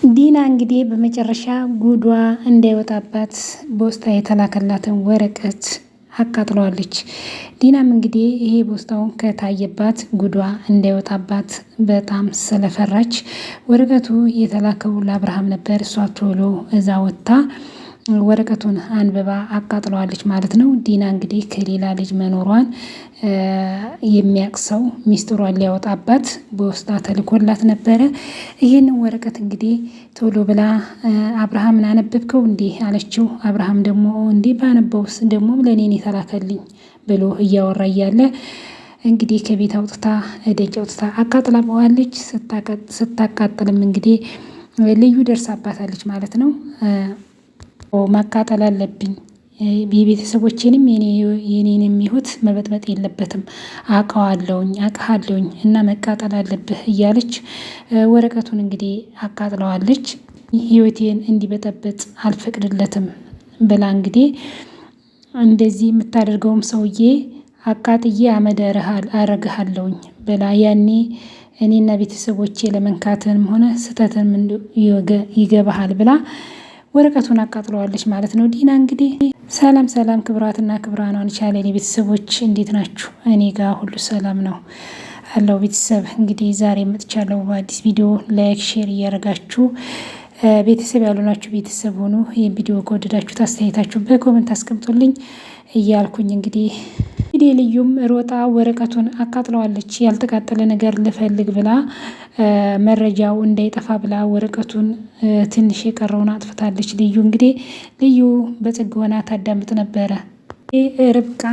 ዲና እንግዲህ በመጨረሻ ጉዷ እንዳይወጣባት በውስጧ የተላከላትን ወረቀት አቃጥለዋለች። ዲናም እንግዲህ ይሄ በውስጧው ከታየባት ጉዷ እንዳይወጣባት በጣም ስለፈራች ወረቀቱ የተላከው ለአብርሃም ነበር። እሷ ቶሎ እዛ ወጥታ ወረቀቱን አንብባ አቃጥለዋለች ማለት ነው። ዲና እንግዲህ ከሌላ ልጅ መኖሯን የሚያውቅ ሰው ሚስጥሯን ሊያወጣባት በውስጧ ተልኮላት ነበረ። ይህንን ወረቀት እንግዲህ ቶሎ ብላ አብርሃምን አነበብከው እንዲህ አለችው። አብርሃም ደግሞ እንዲህ ባነበውስ ደግሞ ለእኔን የተላከልኝ ብሎ እያወራ እያለ እንግዲህ ከቤት አውጥታ ደጅ አውጥታ አቃጥላበዋለች። ስታቃጥልም እንግዲህ ልዩ ደርሳባታለች ማለት ነው። ማቃጠል አለብኝ የቤተሰቦቼንም የኔንም ሕይወት መበጥበጥ የለበትም አውቃለሁኝ እና መቃጠል አለብህ እያለች ወረቀቱን እንግዲህ አቃጥለዋለች። ሕይወቴን እንዲበጠበጥ አልፈቅድለትም ብላ እንግዲህ እንደዚህ የምታደርገውም ሰውዬ አቃጥዬ አመድ አረግሃለሁኝ ብላ ያኔ እኔና ቤተሰቦቼ ለመንካትንም ሆነ ስተትም ይገባሃል ብላ ወረቀቱን አቃጥለዋለች ማለት ነው። ዲና እንግዲህ ሰላም ክብራትና ክብራኗን ቻሌ ቤተሰቦች እንዴት ናችሁ? እኔ ጋር ሁሉ ሰላም ነው አለው። ቤተሰብ እንግዲህ ዛሬ መጥቻለሁ በአዲስ ቪዲዮ። ላይክ ሼር እያደረጋችሁ ቤተሰብ ያልሆናችሁ ቤተሰብ ሆኑ። ይህን ቪዲዮ ከወደዳችሁት አስተያየታችሁ በኮመንት አስቀምጡልኝ እያልኩኝ እንግዲህ ልዩም ሮጣ ወረቀቱን አቃጥለዋለች። ያልተቃጠለ ነገር ልፈልግ ብላ መረጃው እንዳይጠፋ ብላ ወረቀቱን ትንሽ የቀረውን አጥፍታለች። ልዩ በጽግ ሆና ታዳምጥ ነበረ። ርብቃ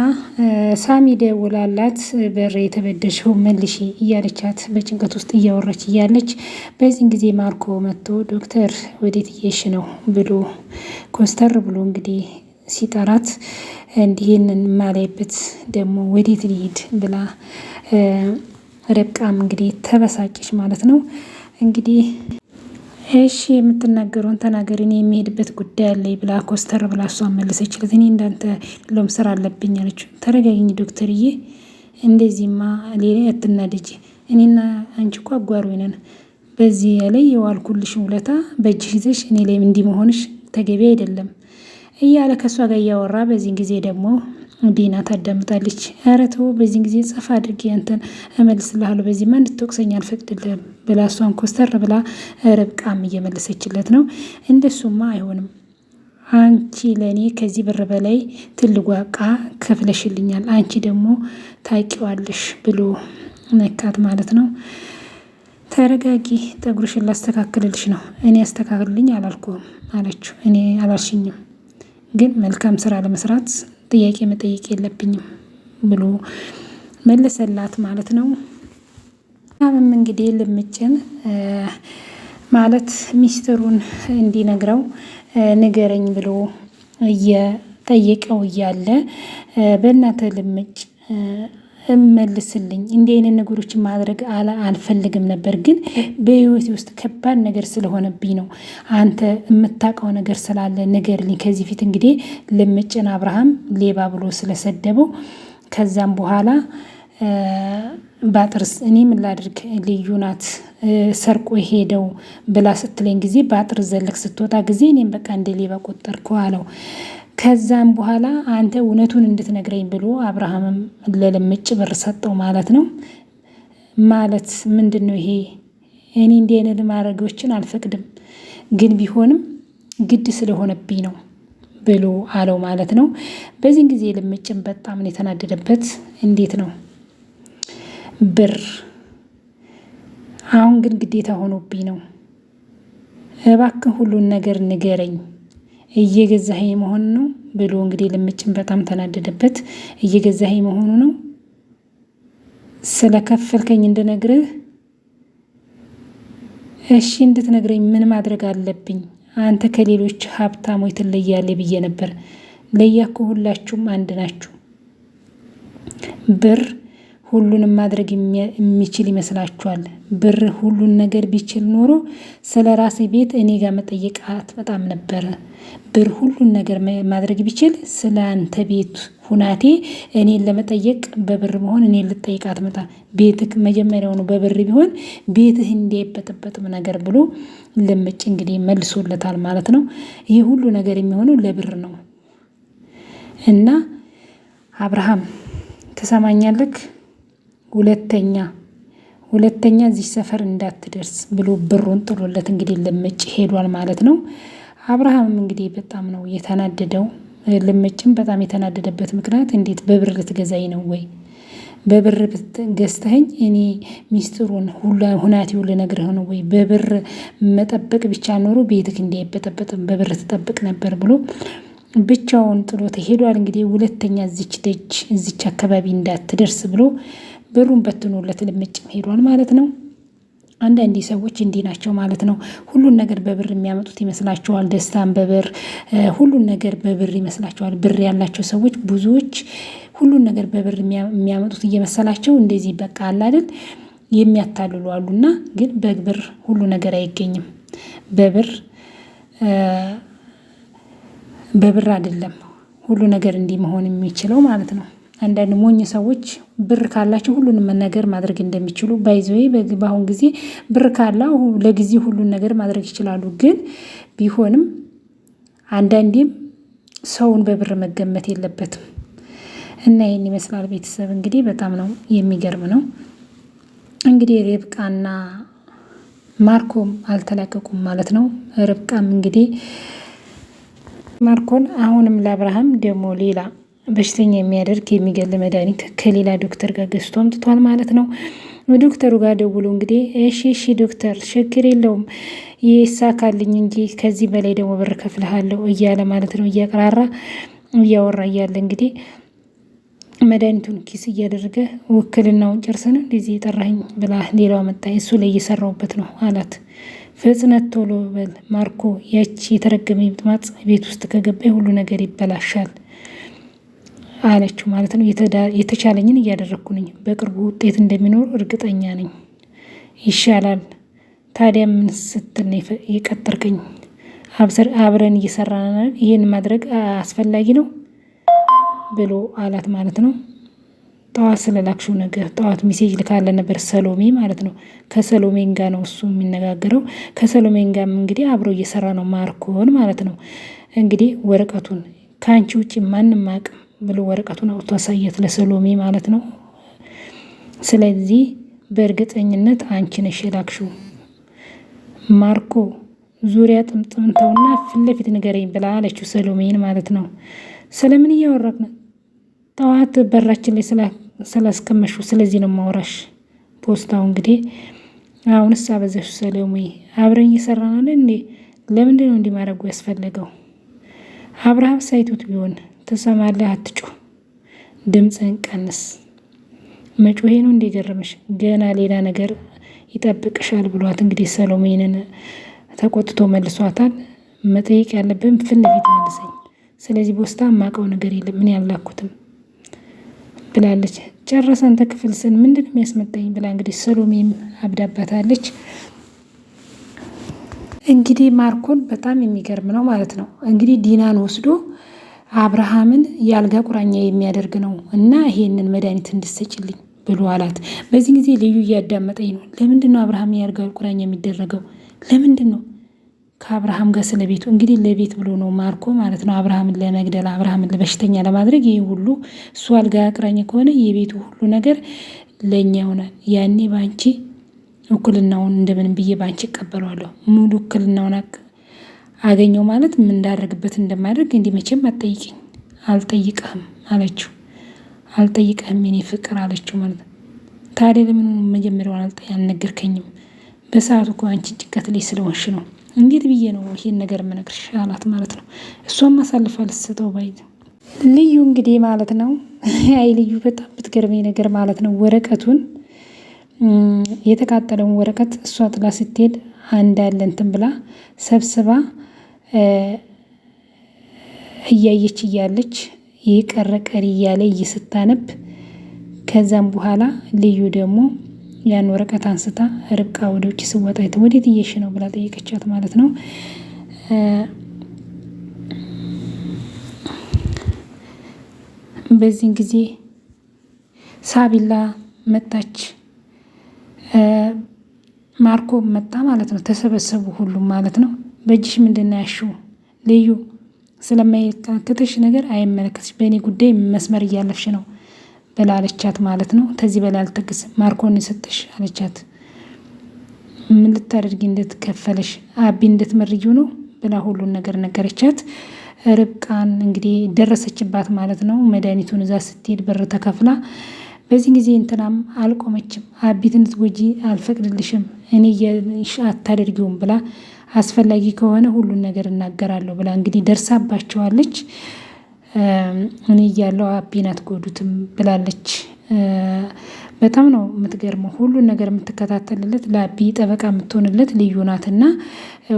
ሳሚ ደውላላት በር የተበደሽው መልሺ እያለቻት በጭንቀት ውስጥ እያወረች እያለች በዚህን ጊዜ ማርኮ መጥቶ ዶክተር ወዴት እየሽ ነው ብሎ ኮስተር ብሎ እንግዲህ ሲጠራት እንዲህንን ማላይበት ደግሞ ወዴት ሊሄድ ብላ ርብቃም እንግዲህ ተበሳጨች ማለት ነው። እንግዲህ እሺ የምትናገረውን ተናገሪ፣ እኔ የሚሄድበት ጉዳይ አለኝ ብላ ኮስተር ብላ እሷን መለሰችለት። እኔ እንዳንተ ለም ስራ አለብኝ አለችው። ተረጋግኝ ዶክተርዬ፣ እንደዚህማ ሌላ አትናደጂ። እኔና አንቺ እኮ አጓሪ ነን። በዚህ ላይ የዋልኩልሽ ውለታ በእጅሽ ይዘሽ እኔ ላይ እንዲህ መሆንሽ ተገቢ አይደለም እያለ ከእሷ ጋር እያወራ በዚህን ጊዜ ደግሞ ዲና ታዳምጣለች። ኧረ ተው በዚህን ጊዜ ጸፋ አድርጌ አንተን እመልስልሃለሁ፣ በዚህማ እንድትወቅሰኝ አልፈቅድልህም ብላ እሷን ኮስተር ብላ ርብቃም እየመለሰችለት ነው። እንደሱማ አይሆንም፣ አንቺ ለእኔ ከዚህ ብር በላይ ትልቁ ዕቃ ከፍለሽልኛል፣ አንቺ ደግሞ ታውቂዋለሽ ብሎ ነካት ማለት ነው። ተረጋጊ፣ ጠጉርሽን ላስተካክልልሽ ነው። እኔ አስተካክልልኝ አላልኩም አለችው። እኔ አላልሽኝም ግን መልካም ስራ ለመስራት ጥያቄ መጠየቅ የለብኝም ብሎ መለሰላት ማለት ነው። አሁንም እንግዲህ ልምጭን ማለት ሚስጥሩን እንዲነግረው ንገረኝ ብሎ እየጠየቀው እያለ በእናትህ ልምጭ መልስልኝ፣ እንዲህ አይነት ነገሮችን ማድረግ አልፈልግም ነበር፣ ግን በህይወቴ ውስጥ ከባድ ነገር ስለሆነብኝ ነው። አንተ የምታውቀው ነገር ስላለ ንገርልኝ። ከዚህ ፊት እንግዲህ ልምጭን አብርሃም ሌባ ብሎ ስለሰደበው ከዛም በኋላ ባጥርስ እኔ ምን ላድርግ ልዩ ናት ሰርቆ ሄደው ብላ ስትለኝ ጊዜ ባጥር ዘለክ ስትወጣ ጊዜ እኔም በቃ እንደ ሌባ ቆጠርኩ አለው። ከዛም በኋላ አንተ እውነቱን እንድትነግረኝ ብሎ አብርሃምም ለልምጭ ብር ሰጠው ማለት ነው። ማለት ምንድን ነው ይሄ? እኔ እንዲህ አይነት ማድረጎችን አልፈቅድም፣ ግን ቢሆንም ግድ ስለሆነብኝ ነው ብሎ አለው ማለት ነው። በዚህን ጊዜ ልምጭም በጣም ነው የተናደደበት። እንዴት ነው ብር አሁን ግን ግዴታ ሆኖብኝ ነው፣ እባክህ ሁሉን ነገር ንገረኝ፣ እየገዛኸኝ መሆኑ ነው ብሎ እንግዲህ ልምጭም በጣም ተናደደበት። እየገዛኸኝ መሆኑ ነው? ስለከፈልከኝ እንድነግርህ? እሺ እንድትነግረኝ ምን ማድረግ አለብኝ? አንተ ከሌሎች ሀብታሞች ትለያለህ ብዬ ነበር። ለያኩ ሁላችሁም አንድ ናችሁ። ብር ሁሉንም ማድረግ የሚችል ይመስላችኋል? ብር ሁሉን ነገር ቢችል ኖሮ ስለ ራሴ ቤት እኔ ጋር መጠየቅ አትመጣም ነበረ። ብር ሁሉን ነገር ማድረግ ቢችል ስለ አንተ ቤት ሁናቴ እኔን ለመጠየቅ በብር መሆን እኔን ልጠይቅ አትመጣም። ቤትህ መጀመሪያውኑ በብር ቢሆን ቤትህ እንዳይበጠበጥም ነገር ብሎ ልምጭ እንግዲህ መልሶለታል ማለት ነው። ይህ ሁሉ ነገር የሚሆነው ለብር ነው እና አብርሃም ትሰማኛለህ? ሁለተኛ እዚህ ሰፈር እንዳትደርስ ብሎ ብሩን ጥሎለት እንግዲህ ልምጭ ሄዷል ማለት ነው። አብርሃምም እንግዲህ በጣም ነው የተናደደው። ልምጭም በጣም የተናደደበት ምክንያት እንዴት በብር ልትገዛኝ ነው ወይ? በብር ገዝተኸኝ እኔ ሚስጥሩን ሁናቴውን ልነግርህ ነው ወይ? በብር መጠበቅ ብቻ ኖሮ ቤትህ እንዳይበጠበጥም በብር ትጠብቅ ነበር ብሎ ብቻውን ጥሎት ሄዷል። እንግዲህ ሁለተኛ እዚች አካባቢ እንዳትደርስ ብሎ ብሩን በትኖለት ልምጭም ሄዷል ማለት ነው። አንዳንዴ ሰዎች እንዲህ ናቸው ማለት ነው። ሁሉን ነገር በብር የሚያመጡት ይመስላቸዋል። ደስታን በብር ሁሉን ነገር በብር ይመስላቸዋል። ብር ያላቸው ሰዎች ብዙዎች ሁሉን ነገር በብር የሚያመጡት እየመሰላቸው እንደዚህ በቃ አለ አይደል የሚያታልሉ አሉና፣ ግን በብር ሁሉ ነገር አይገኝም። በብር አይደለም ሁሉ ነገር እንዲህ መሆን የሚችለው ማለት ነው። አንዳንድ ሞኝ ሰዎች ብር ካላቸው ሁሉንም ነገር ማድረግ እንደሚችሉ ባይዘዌ በአሁን ጊዜ ብር ካለው ለጊዜ ሁሉን ነገር ማድረግ ይችላሉ። ግን ቢሆንም አንዳንዴም ሰውን በብር መገመት የለበትም እና ይህን ይመስላል ቤተሰብ። እንግዲህ በጣም ነው የሚገርም ነው። እንግዲህ ርብቃና ማርኮም አልተላቀቁም ማለት ነው። ርብቃም እንግዲህ ማርኮን አሁንም ለአብርሃም ደግሞ ሌላ በሽተኛ የሚያደርግ የሚገል መድኃኒት ከሌላ ዶክተር ጋር ገዝቶ አምጥቷል ማለት ነው። ዶክተሩ ጋር ደውሎ እንግዲህ እሺ ዶክተር ችግር የለውም ይሳካልኝ እንጂ ከዚህ በላይ ደግሞ ብር ከፍልሃለሁ እያለ ማለት ነው እያቀራራ እያወራ እያለ እንግዲህ መድኃኒቱን ኪስ እያደረገ ውክልናውን ጨርሰን እንደዚህ የጠራኝ ብላ ሌላው መጣ። እሱ ላይ እየሰራውበት ነው አላት። ፍጥነት ቶሎ በል ማርኮ፣ ያቺ የተረገመ ጥማት ቤት ውስጥ ከገባይ ሁሉ ነገር ይበላሻል አለችው ማለት ነው። የተቻለኝን እያደረግኩ ነኝ። በቅርቡ ውጤት እንደሚኖር እርግጠኛ ነኝ። ይሻላል። ታዲያ ምን ስትል የቀጠርከኝ? አብረን እየሰራን ይህን ማድረግ አስፈላጊ ነው ብሎ አላት ማለት ነው። ጠዋት ስለላክሽው ነገር ጠዋት ሜሴጅ ልካለ ነበር ሰሎሜ ማለት ነው። ከሰሎሜን ጋር ነው እሱ የሚነጋገረው። ከሰሎሜን ጋርም እንግዲህ አብሮ እየሰራ ነው ማርኮን ማለት ነው። እንግዲህ ወረቀቱን ከአንቺ ውጭ ማንም አያውቅም ብሎ ወረቀቱን አውጥቶ አሳያት ለሰሎሜ ማለት ነው። ስለዚህ በእርግጠኝነት አንቺ ነሽ የላክሽው ማርኮ፣ ዙሪያ ጥምጥምተውና ፊት ለፊት ንገረኝ ብላ አለችው ሰሎሜን ማለት ነው። ስለምን እያወራክ ነው? ጠዋት በራችን ላይ ስላስቀመሹ ስለዚህ ነው ማውራሽ። ፖስታው እንግዲህ አሁንስ አበዛሽ ሰሎሜ፣ አብረን እየሰራን እንዴ? ለምንድን ነው እንዲህ ማድረጉ ያስፈለገው? አብርሃም ሳይቶት ቢሆን ትሰማለህ? አትጮህ፣ ድምፅህን ቀንስ። መጮሄ ነው እንደ ገረመሽ? ገና ሌላ ነገር ይጠብቅሻል ብሏት እንግዲህ ሰሎሜንን ተቆጥቶ መልሷታል። መጠየቅ ያለብን ፊት ለፊት መልሰኝ፣ ስለዚህ ፖስታ የማውቀው ነገር የለም ምን ያላኩትም ብላለች። ጨረሰ አንተ ክፍል ስን ምንድን ነው የሚያስመጣኝ ብላ እንግዲህ ሰሎሜም አብዳባታለች። እንግዲህ ማርኮን በጣም የሚገርም ነው ማለት ነው። እንግዲህ ዲናን ወስዶ አብርሃምን የአልጋ ቁራኛ የሚያደርግ ነው እና ይሄንን መድኃኒት እንድትሰጭልኝ ብሎ አላት። በዚህ ጊዜ ልዩ እያዳመጠኝ ነው። ለምንድን ነው አብርሃም የአልጋ ቁራኛ የሚደረገው? ለምንድን ነው? ከአብርሃም ጋር ስለ ቤቱ እንግዲህ ለቤት ብሎ ነው ማርኮ ማለት ነው። አብርሃምን ለመግደል አብርሃምን በሽተኛ ለማድረግ ይህ ሁሉ እሱ አልጋ ቁራኛ ከሆነ የቤቱ ሁሉ ነገር ለእኛ ይሆናል። ያኔ በአንቺ ውክልናውን እንደምንም ብዬ በአንቺ እቀበለዋለሁ። ሙሉ ውክልናውን አገኘው ማለት ምን እንዳደርግበት እንደማደርግ እንዲህ መቼም አትጠይቅኝ። አልጠይቅህም አለችው። አልጠይቅህም የኔ ፍቅር አለችው ማለት ነው። ታዲያ ለምን መጀመሪያውን አልነገርከኝም? በሰዓቱ እኮ አንቺ ጭንቀት ላይ ስለሆንሽ ነው። እንዴት ብዬ ነው ይሄን ነገር የምነግርሽ አላት ማለት ነው። እሷም አሳልፋ ልትሰጠው ባይ ልዩ እንግዲህ ማለት ነው። አይ ልዩ በጣም ብትገርመኝ ነገር ማለት ነው። ወረቀቱን የተቃጠለውን ወረቀት እሷ ጥላ ስትሄድ አንዳለ እንትን ብላ ሰብስባ እያየች እያለች የቀረ ቀሪ እያለ እየስታነብ ከዛም በኋላ ልዩ ደግሞ ያን ወረቀት አንስታ ርብቃ ወደ ውጭ ስወጣ ወዴት እየሽ ነው ብላ ጠየቀቻት ማለት ነው። በዚህን ጊዜ ሳቢላ መጣች፣ ማርኮ መጣ ማለት ነው። ተሰበሰቡ ሁሉም ማለት ነው። በእጅሽ ምንድን ነው ያልሽው? ልዩ ስለማይመለከትሽ ነገር አይመለከትሽ፣ በእኔ ጉዳይ መስመር እያለፍሽ ነው ብላ አለቻት ማለት ነው። ከዚህ በላይ አልጠቅስም፣ ማርኮን የሰጠሽ አለቻት። ምን ልታደርጊ እንድትከፈለሽ አቢ እንድትመርጊው ነው ብላ ሁሉን ነገር ነገረቻት። ርብቃን እንግዲህ ደረሰችባት ማለት ነው። መድኃኒቱን እዛ ስትሄድ በር ተከፍላ በዚህ ጊዜ እንትናም አልቆመችም። አቢት እንድትጎጂ አልፈቅድልሽም፣ እኔ አታደርጊውም ብላ አስፈላጊ ከሆነ ሁሉን ነገር እናገራለሁ ብላ እንግዲህ ደርሳባቸዋለች። እኔ እያለሁ አቢን አትጎዱትም ብላለች። በጣም ነው የምትገርመው። ሁሉን ነገር የምትከታተልለት ለአቢ ጠበቃ የምትሆንለት ልዩ ናትና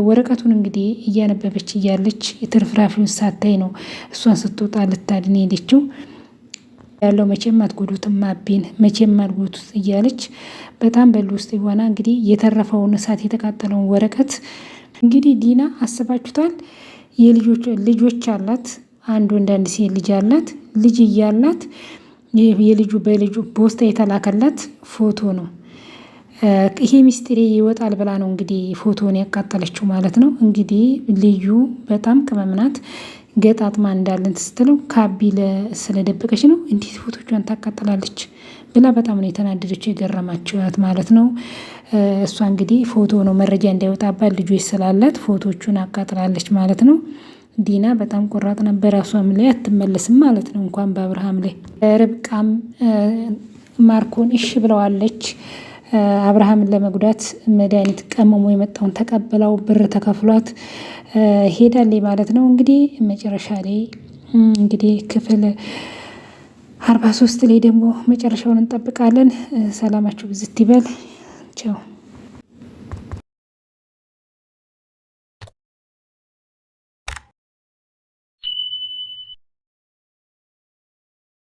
ወረቀቱን እንግዲህ እያነበበች እያለች የትርፍራፊውን ሳታይ ነው እሷን ስትወጣ ልታድን ሄደችው። ያለው መቼም አትጎዱትም አቢን መቼም አትጎዱት እያለች በጣም በሉ ውስጥ የሆነ እንግዲህ የተረፈውን እሳት የተቃጠለውን ወረቀት እንግዲህ ዲና አስባችሁታል። ልጆች አላት፣ አንድ ወንድ አንድ ሴት ልጅ አላት። ልጅ እያላት የልጁ በልጁ በውስጥ የተላከላት ፎቶ ነው። ይሄ ሚስጥሬ ይወጣል ብላ ነው እንግዲህ ፎቶን ያቃጠለችው ማለት ነው። እንግዲህ ልዩ በጣም ቅመም ናት። ገጣጥማ እንዳለን ስትለው ካቢ ስለደበቀች ነው እንዴት ፎቶቿን ታቃጥላለች ብላ በጣም ነው የተናደደችው፣ የገረማችኋት ማለት ነው። እሷ እንግዲህ ፎቶ ነው መረጃ እንዳይወጣባት ልጆች ስላላት ፎቶቹን አቃጥላለች ማለት ነው። ዲና በጣም ቆራጥ ነበር። ራሷም ላይ አትመለስም ማለት ነው፣ እንኳን በአብርሃም ላይ። ርብቃም ማርኮን እሺ ብለዋለች። አብርሃምን ለመጉዳት መድኃኒት ቀመሞ የመጣውን ተቀብለው ብር ተከፍሏት ሄዳለች ማለት ነው። እንግዲህ መጨረሻ ላይ እንግዲህ ክፍል 43 ላይ ደግሞ መጨረሻውን እንጠብቃለን። ሰላማችሁ ብዝት ይበል። ቻው